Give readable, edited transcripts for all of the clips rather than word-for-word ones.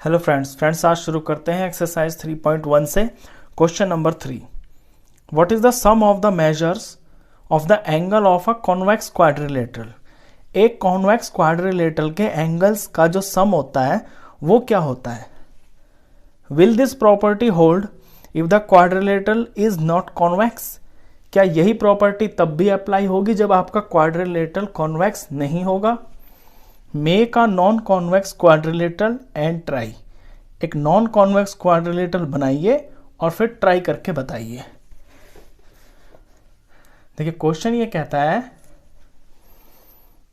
Hello friends आज शुरू करते हैं एक्सरसाइज 3.1 से। Question number 3, what is the sum of the measures of the angle of a convex quadrilateral. एक convex quadrilateral के एंगल्स का जो सम होता है वो क्या होता है। Will this property hold if the quadrilateral is not convex. क्या यही प्रॉपर्टी तब भी अप्लाई होगी जब आपका क्वाड्रिलेटरल कॉन्वेक्स नहीं होगा। Make a non convex quadrilateral and try. एक नॉन कॉन्वेक्स क्वाड्रिलेटरल बनाइए और फिर ट्राई करके बताइए। देखिए क्वेश्चन ये कहता है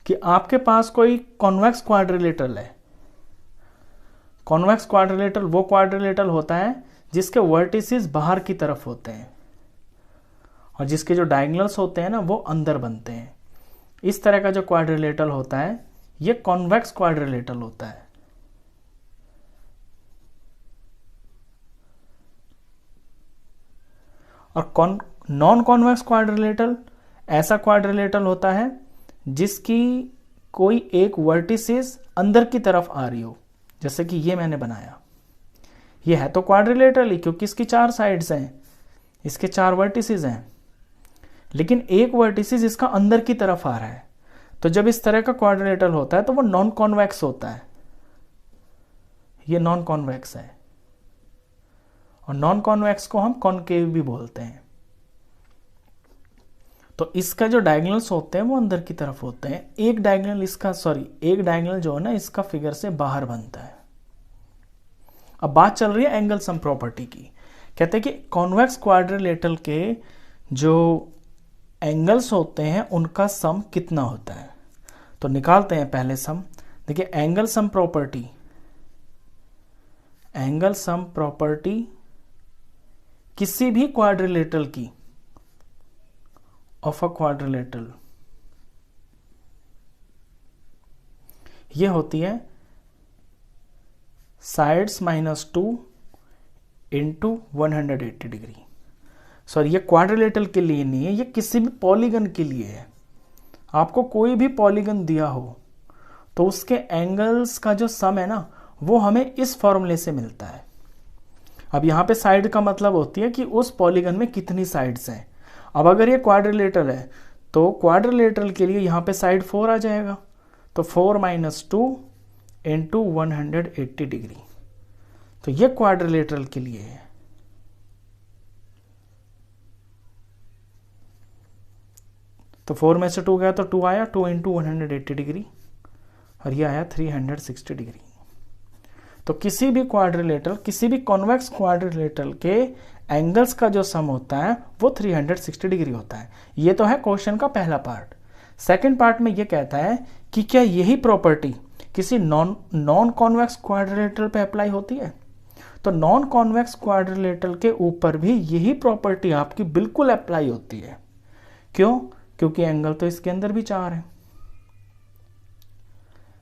कि आपके पास कोई कॉन्वेक्स क्वाड्रिलेटरल है। कॉन्वेक्स क्वाड्रिलेटरल वो क्वाड्रिलेटरल होता है जिसके वर्टिसेस बाहर की तरफ होते हैं और जिसके जो डायगोनल्स होते हैं ना वो अंदर बनते हैं। इस तरह का जो क्वाड्रिलेटरल होता है ये कॉन्वेक्स क्वाड्रिलेटरल होता है। और नॉन कॉन्वेक्स क्वाड्रिलेटरल ऐसा क्वाड्रिलेटरल होता है जिसकी कोई एक वर्टिसेस अंदर की तरफ आ रही हो, जैसे कि ये मैंने बनाया। ये है तो क्वाड्रिलेटरल ही क्योंकि इसकी 4 साइड्स हैं, इसके 4 वर्टिसेस हैं, लेकिन एक वर्टिसेस इसका अंदर की तरफ आ रहा है। तो जब इस तरह का क्वाड्रिलेटरल होता है तो वो नॉन कॉन्वेक्स होता है। ये नॉन कॉन्वेक्स है और नॉन कॉन्वेक्स को हम कॉनकेव भी बोलते हैं। तो इसका जो डायगोनल्स होते हैं वो अंदर की तरफ होते हैं। एक डायगोनल जो है ना इसका फिगर से बाहर बनता है। अब बात चल रही है एंगल सम प्रॉपर्टी की। कहते हैं कि कॉन्वेक्स क्वाड्रिलेटरल के जो एंगल्स होते हैं उनका सम कितना होता है। तो निकालते हैं पहले सम। देखिए एंगल सम प्रॉपर्टी किसी भी क्वाड्रिलेटरल की ऑफ अ क्वाड्रिलेटरल ये होती है साइड्स -2 इंटू 180 डिग्री। सॉरी ये क्वाड्रिलेटरल के लिए नहीं है, ये किसी भी पॉलीगन के लिए है। आपको कोई भी पॉलीगन दिया हो तो उसके एंगल्स का जो सम है ना वो हमें इस फॉर्मूले से मिलता है। अब यहाँ पे साइड का मतलब होती है कि उस पॉलीगन में कितनी साइड्स हैं। अब अगर ये क्वाड्रिलेटरल है तो क्वाड्रिलेटरल के लिए यहाँ पे साइड 4 आ जाएगा, तो 4 - 2 इंटू 180 डिग्री। तो ये क्वाड्रिलेटरल के लिए है। तो 4 में से 2 गया तो 2 आया, 2 इंटू 180 डिग्री और ये आया 360 डिग्री। तो किसी भी कॉन्वेक्स क्वाड्रिलेटरल के एंगल्स का जो सम होता है वो 360 डिग्री होता है। ये तो है क्वेश्चन का पहला पार्ट। सेकंड पार्ट में ये कहता है कि क्या यही प्रॉपर्टी किसी नॉन कॉन्वेक्स क्वाड्रिलेटरल पे अप्लाई होती है। तो नॉन कॉन्वेक्स क्वाड्रिलेटरल के ऊपर भी यही प्रॉपर्टी आपकी बिल्कुल अप्लाई होती है। क्यों? क्योंकि एंगल तो इसके अंदर भी 4 है,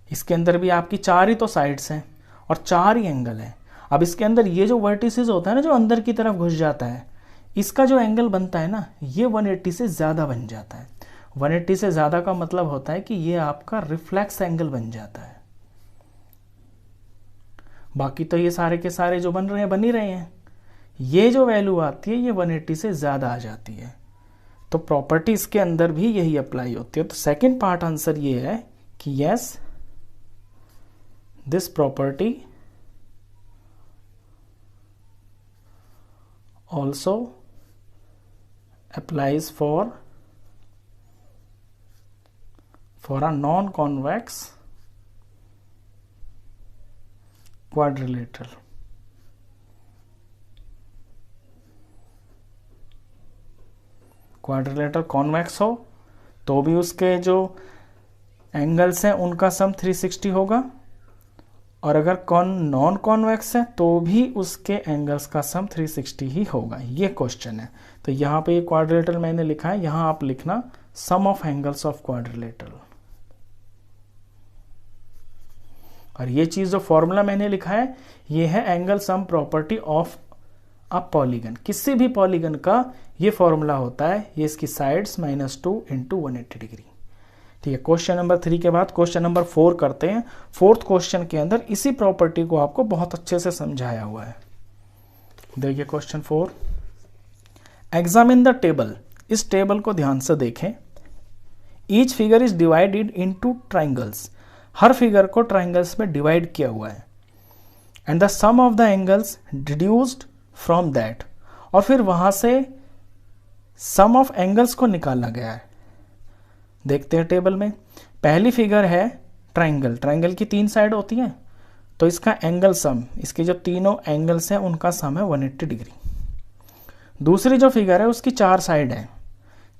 इसके अंदर भी आपकी 4 ही तो साइड्स हैं और 4 ही एंगल है। अब इसके अंदर ये जो वर्टिसेस होता है ना जो अंदर की तरफ घुस जाता है, इसका जो एंगल बनता है ना ये 180 से ज़्यादा बन जाता है। 180 से ज़्यादा का मतलब होता है कि ये आपका रिफ्लेक्स एंगल बन जाता है। बाकी तो ये सारे के सारे जो बन ही रहे हैं। ये जो वैल्यू आती है ये 180 से ज़्यादा आ जाती है। तो प्रॉपर्टी इसके अंदर भी यही अप्लाई होती है। तो सेकंड पार्ट आंसर ये है कि yes this property also applies for a non-convex quadrilateral। Quadrilateral convex हो तो भी उसके जो एंगल्स हैं उनका सम 360 होगा, और अगर नॉन कॉन्वेक्स है तो भी उसके एंगल्स का सम 360 ही होगा। ये क्वेश्चन है। तो यहाँ पे ये क्वाड्रिलेटरल मैंने लिखा है, यहाँ आप लिखना सम ऑफ एंगल्स ऑफ क्वाड्रिलेटरल। और ये चीज जो फॉर्मूला मैंने लिखा है ये है angle sum property of a polygon. किसी भी पॉलीगन का ये फॉर्मूला होता है। ये इसकी साइड्स -2 इंटू 180 डिग्री। ठीक है, क्वेश्चन नंबर 3 के बाद क्वेश्चन नंबर 4 करते हैं। 4th क्वेश्चन के अंदर इसी प्रॉपर्टी को आपको बहुत अच्छे से समझाया हुआ है। देखिए क्वेश्चन 4, एग्जामिन द टेबल। इस टेबल को ध्यान से देखें। Each figure is divided into triangles. हर फिगर को ट्राइंगल्स में डिवाइड किया हुआ है। And the sum of the angles deduced from that, और फिर वहां से सम ऑफ एंगल्स को निकाला गया है। देखते हैं टेबल में। पहली फिगर है ट्राइंगल। ट्राइंगल की 3 साइड होती हैं, तो इसका एंगल सम, इसके जो तीनों एंगल्स हैं उनका सम है 180 डिग्री। दूसरी जो फिगर है उसकी 4 साइड है।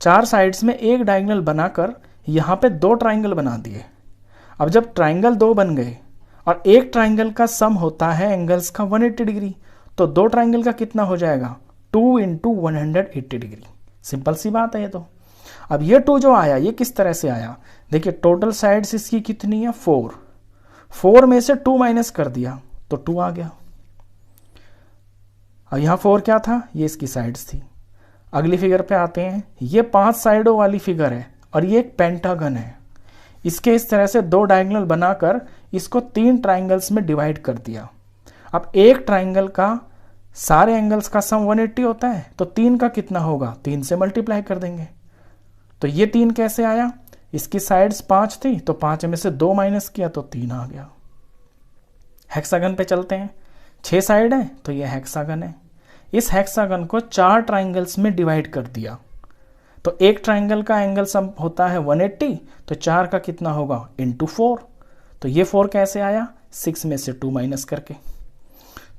4 साइड्स में एक डायगोनल बनाकर यहाँ पे 2 ट्राइंगल बना दिए। अब जब ट्राइंगल 2 बन गए और एक ट्राइंगल का सम होता है एंगल्स का 180 डिग्री, तो 2 ट्राइंगल का कितना हो जाएगा? 2 इंटू 180 डिग्री। सिंपल सी बात है ये तो। अब ये 2 जो आया ये किस तरह से आया? देखिए टोटल साइड्स इसकी कितनी है? 4 में से 2 माइनस कर दिया तो 2 आ गया। अब यहाँ 4 क्या था? ये इसकी साइड्स थी। अगली फिगर पे आते हैं। ये 5 साइडों वाली फिगर है और ये एक पेंटागन है। इसके इस तरह से 2 डायगोनल बनाकर इसको 3 ट्राइंगल्स में डिवाइड कर दिया। अब एक ट्राइंगल का सारे एंगल्स का सम 180 होता है, तो 3 का कितना होगा? 3 से मल्टीप्लाई कर देंगे। तो ये 3 कैसे आया? इसकी साइड्स 5 थी, तो 5 में से 2 माइनस किया तो 3 आ गया। हेक्सागन पे चलते हैं। 6 साइड है तो ये हेक्सागन है। इस हेक्सागन को 4 ट्राइंगल्स में डिवाइड कर दिया, तो एक ट्राइंगल का एंगल सम होता है 180, तो 4 का कितना होगा? इंटू 4। तो ये 4 कैसे आया? 6 में से 2 माइनस करके।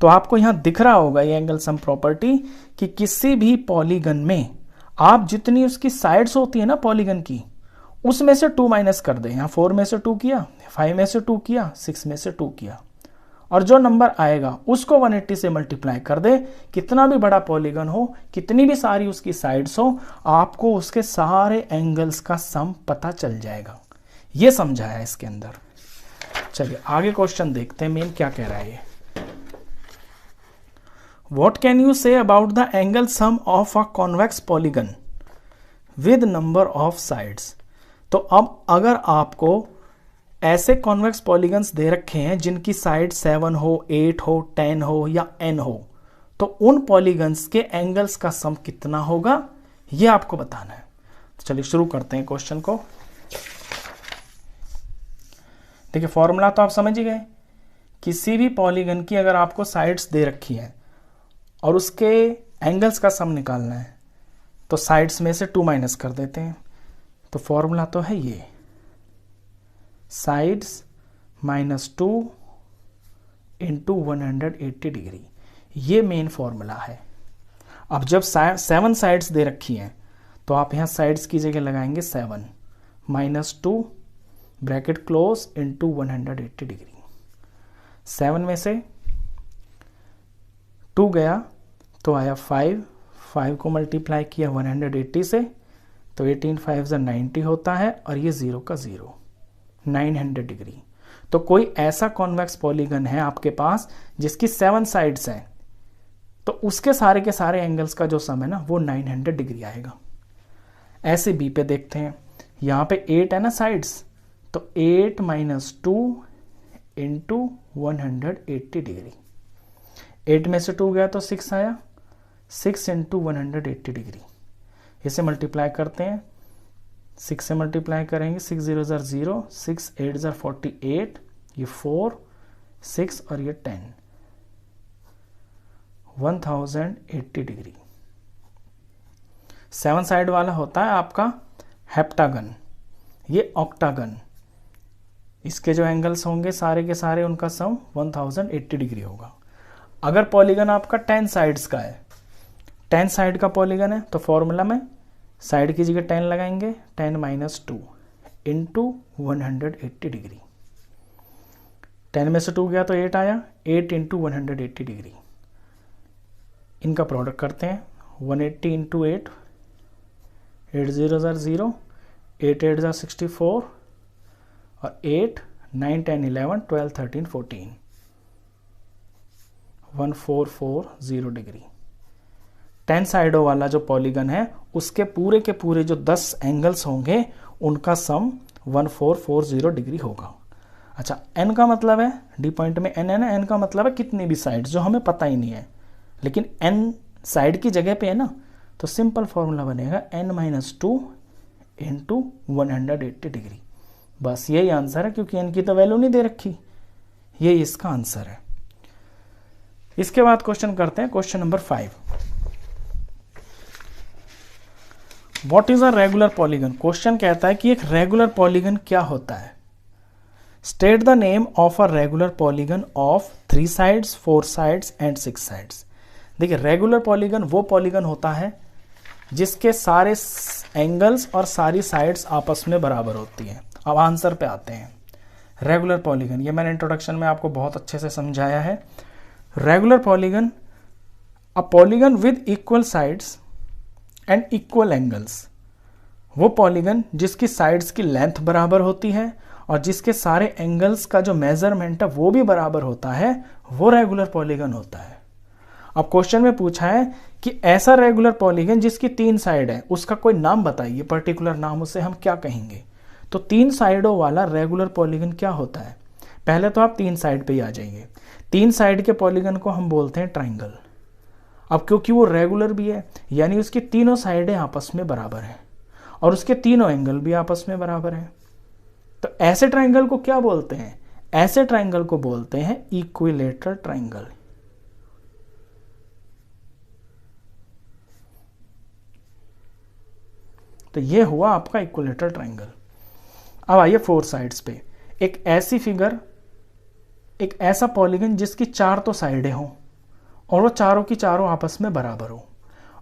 तो आपको यहां दिख रहा होगा ये एंगल सम प्रॉपर्टी कि किसी भी पॉलीगन में आप जितनी उसकी साइड्स होती है ना पॉलीगन की, उसमें से 2 माइनस कर दें। यहां 4 में से 2 किया, 5 में से 2 किया, 6 में से 2 किया, और जो नंबर आएगा उसको 180 से मल्टीप्लाई कर दे। कितना भी बड़ा पॉलीगन हो, कितनी भी सारी उसकी साइड्स हो, आपको उसके सारे एंगल्स का सम पता चल जाएगा। ये समझाया इसके अंदर। चलिए आगे क्वेश्चन देखते हैं मेन क्या कह रहा है ये। What can you say about the angle sum of a convex polygon with number of sides? तो अब अगर आपको ऐसे कॉन्वेक्स पॉलीगन्स दे रखे हैं जिनकी साइड 7 हो, 8 हो, 10 हो या n हो, तो उन पॉलीगन्स के एंगल्स का सम कितना होगा ये आपको बताना है। तो चलिए शुरू करते हैं क्वेश्चन को। देखिए फॉर्मूला तो आप समझ ही गए। किसी भी पॉलीगन की अगर आपको साइड्स दे रखी है और उसके एंगल्स का सम निकालना है, तो साइड्स में से 2 माइनस कर देते हैं। तो फॉर्मूला तो है ये, साइड्स माइनस 2 इंटू 180 डिग्री। ये मेन फॉर्मूला है। अब जब 7 साइड्स दे रखी हैं, तो आप यहां साइड्स की जगह लगाएंगे 7 minus 2 bracket close into 180 degree. 7 में से 2 गया तो आया 5 को मल्टीप्लाई किया 180 से, तो 18 5 90 होता है, और ये 0 का 0, 900 डिग्री। तो कोई ऐसा कॉन्वेक्स पॉलीगन है आपके पास जिसकी 7 साइड्स हैं, तो उसके सारे के सारे एंगल्स का जो सम है ना वो 900 डिग्री आएगा। ऐसे बी पे देखते हैं। यहाँ पे 8 है ना साइड्स, तो 8 माइनस 2 इंटू 180 डिग्री। 8 में से 2 गया तो 6 आया, 6 इंटू 180 डिग्री। इसे मल्टीप्लाई करते हैं। 6 से मल्टीप्लाई करेंगे, 6 0 0, 6 8 48, ये 4 6 और ये 10, 1080 डिग्री। 7 साइड वाला होता है आपका हेप्टागन, ये ऑक्टागन। इसके जो एंगल्स होंगे सारे के सारे उनका सम 1080 डिग्री होगा। अगर पॉलीगन आपका 10 साइड्स का है, 10 साइड का पॉलीगन है, तो फॉर्मूला में साइड की जगह 10 लगाएंगे, 10 माइनस 2 इंटू 180 डिग्री। 10 में से 2 गया तो 8 आया, 8 इंटू 180 डिग्री। इनका प्रोडक्ट करते हैं। 180 इंटू 8, 8 0 0, 8 8 64, और 8 9 10 11 12 13 14, 1440 डिग्री। 10 साइडों वाला जो पॉलीगन है उसके पूरे के पूरे जो 10 एंगल्स होंगे उनका सम 1440 डिग्री होगा। अच्छा, एन का मतलब है, डी पॉइंट में एन है ना, एन का मतलब है कितनी भी साइड्स, जो हमें पता ही नहीं है, लेकिन एन साइड की जगह पे है ना, तो सिंपल फॉर्मूला बनेगा n-2 इंटू 180 डिग्री। बस यही आंसर है, क्योंकि एन की तो वैल्यू नहीं दे रखी, यही इसका आंसर है। इसके बाद क्वेश्चन करते हैं, question number 5। What is a regular polygon. Question कहता है कि एक रेगुलर पॉलीगन क्या होता है। State the name of a regular polygon of 3 sides 4 sides and 6 sides. देखिए, रेगुलर पॉलीगन वो पॉलीगन होता है जिसके सारे एंगल्स और सारी साइड्स आपस में बराबर होती हैं। अब आंसर पे आते हैं। रेगुलर पॉलीगन, ये मैंने इंट्रोडक्शन में आपको बहुत अच्छे से समझाया है। Regular polygon, a polygon with equal sides and equal angles. वो पॉलीगन जिसकी साइड्स की लेंथ बराबर होती है और जिसके सारे एंगल्स का जो मेजरमेंट है वो भी बराबर होता है, वो रेगुलर पॉलीगन होता है। अब क्वेश्चन में पूछा है कि ऐसा रेगुलर पॉलीगन जिसकी 3 साइड है, उसका कोई नाम बताइए, पर्टिकुलर नाम, उसे हम क्या कहेंगे। तो 3 साइडों वाला रेगुलर पॉलीगन क्या होता है। पहले तो आप 3 साइड पे ही आ जाइए। 3 साइड के पॉलीगन को हम बोलते हैं ट्राइंगल। अब क्योंकि वो रेगुलर भी है, यानी उसकी तीनों साइडें आपस में बराबर हैं और उसके तीनों एंगल भी आपस में बराबर हैं, तो ऐसे ट्राइंगल को क्या बोलते हैं। ऐसे ट्राइंगल को बोलते हैं इक्विलेटरल ट्राइंगल। तो ये हुआ आपका इक्विलेटरल ट्राइंगल। अब आइए 4 साइड्स पे। एक ऐसी फिगर, एक ऐसा पॉलीगन जिसकी 4 तो साइडें हों और वो चारों की चारों आपस में बराबर हो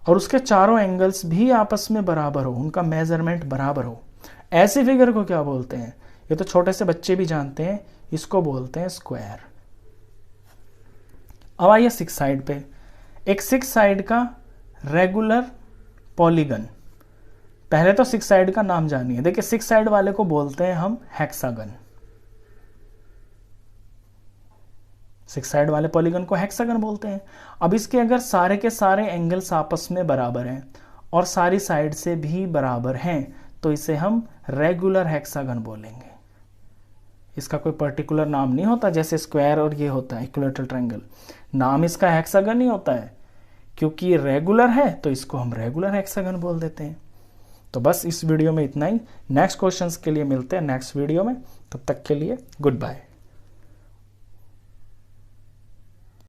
और उसके चारों एंगल्स भी आपस में बराबर हो, उनका मेजरमेंट बराबर हो। ऐसी फिगर को क्या बोलते हैं। ये तो छोटे से बच्चे भी जानते हैं, इसको बोलते हैं स्क्वायर। अब आइए 6 साइड पे। एक 6 साइड का रेगुलर पॉलीगन। पहले तो 6 साइड का नाम जानिए। देखिए, 6 साइड वाले को बोलते हैं हम हेक्सागन। 6 साइड वाले पॉलीगन को हेक्सागन बोलते हैं। अब इसके अगर सारे के सारे एंगल्स आपस में बराबर हैं और सारी साइड से भी बराबर हैं, तो इसे हम रेगुलर हेक्सागन बोलेंगे। इसका कोई पर्टिकुलर नाम नहीं होता, जैसे स्क्वायर और ये होता है इक्विलेटरल ट्रायंगल। नाम इसका हेक्सागन ही होता है, क्योंकि ये रेगुलर है तो इसको हम रेगुलर हेक्सागन बोल देते हैं। तो बस इस वीडियो में इतना ही। नेक्स्ट क्वेश्चंस के लिए मिलते हैं नेक्स्ट वीडियो में। तब तक के लिए गुड बाय।